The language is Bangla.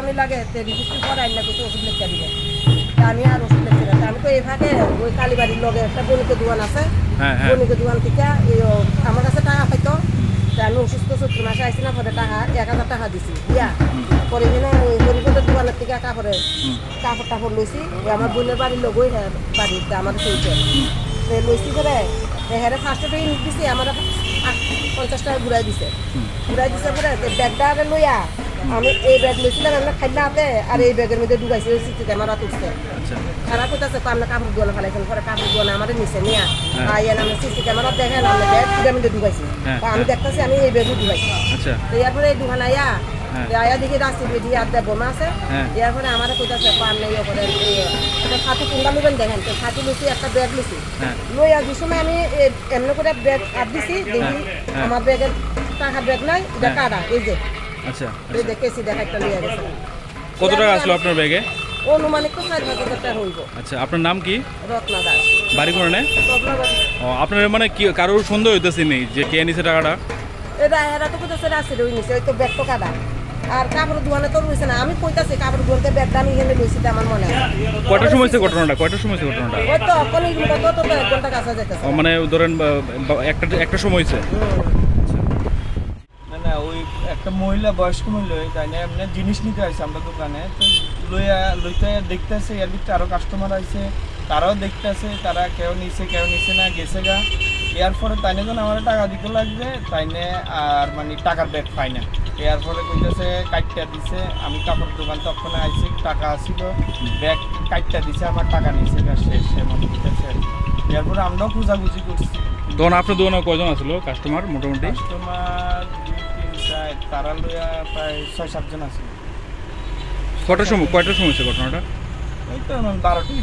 আমি লাগে রিপোর্টটি পরে আইন লাগে তো ওষুধ লিখে দিবে আমি আর ওষুধ লিখছি না আমি তো এই ফাঁকে ওই কালীবাড়ির লগে একটা বণিকের দোকান আছে বণিকের দোকান থেকে আমার কাছে টাকা পাইতো আমি অসুস্থ 14 মাসে আইসি না পরে টাকা 1000 টাকা দিছি দিয়া পরে এখানে ওই হরিপদের দোকানের থেকে কাপড় লইছি আমার বোনের বাড়ির লগই বাড়িতে আমার চলছে লইছি করে হ্যাঁ ফার্স্ট টাইম দিছি আমার 50 টাকা ঘুরাই দিছে পরে ব্যাগটা লইয়া আমি এই ব্যাগ লইছিলাম আমরা খাইলে হাতে আর এই ব্যাগের মধ্যে ঢুকাইছি ওই সিসি ক্যামেরা তুলছে খারাপ করতেছে তো আমরা কাপড় দোয়ালে ফেলাইছেন পরে কাপড় দোয়ালে আমাদের নিচে নিয়ে আইয়েন আমরা সিসি ক্যামেরা দেখেন আমরা ব্যাগের মধ্যে ঢুকাইছি আমি দেখতেছি আমি এই ব্যাগে ঢুকাইছি এরপরে এই দোকান আয়া দেখি রাস্তা দিয়ে আর দেব বোমা আছে এরপরে আমার কইতাছে পান নেই ওপরে ছাতি কুন্ডা লুবেন দেখেন তো ছাতি লুচি একটা ব্যাগ লুচি লই আর সময় আমি এমনি করে ব্যাগ আর দিছি দেখি আমার ব্যাগের টাকার ব্যাগ নাই এটা কাটা এই যে আচ্ছা এই দেখেছি দেখা একটা লিয়ে গেছে কত টাকা আসলো আপনার ব্যাগে অনুমানিক তো 4,000 টাকা হইব আচ্ছা আপনার নাম কি রত্না দাস বাড়ি করে নেয় তবলাবাড়ি ও আপনার মানে কি কারোর সন্দেহ হইতেছে নেই যে কে নিছে টাকাটা এরা তো কইতাছে রাস্তা রই নিছে ওই তো ব্যাগ তো কাটা আর কাপড় দোকানে তো রইছে না আমি কইতাছি কাপড় দোকানতে ব্যাগটা আমি এখানে লইছি আমার মনে হয় কয়টার সময় হয়েছে ঘটনাটা ওই তো কোন কত তো 1 ঘন্টা কাছে যাইতেছে মানে ধরেন একটা সময় হয়েছে না ওই একটা মহিলা বয়স্ক মহিলা তাই না এমনি জিনিস নিতে আসছে আমরা দোকানে তো লইতে দেখতেছে এর ভিতরে আরও কাস্টমার আছে তারাও দেখতেছে তারা কেউ নিছে না গেছে গা এর পরে তাই না যখন আমার টাকা দিতে লাগবে তাই না আর মানে টাকার ব্যাগ পাই না এর পরে কইতেছে কাটটা দিছে আমি কাপড় দোকান তখন আইছি টাকা আসিল ব্যাগ কাটটা দিছে আমার টাকা নিছে গা শেষ এমন কইতেছে এরপরে আমরাও খোঁজাখুঁজি করছি তখন আপনার দোকানে কয়জন আসলো কাস্টমার মোটামুটি কাস্টমার 2-3 তারা লইয়া প্রায় 6-7 জন আছে কয়টার সময় হয়েছে ঘটনাটা ওই তো 12টি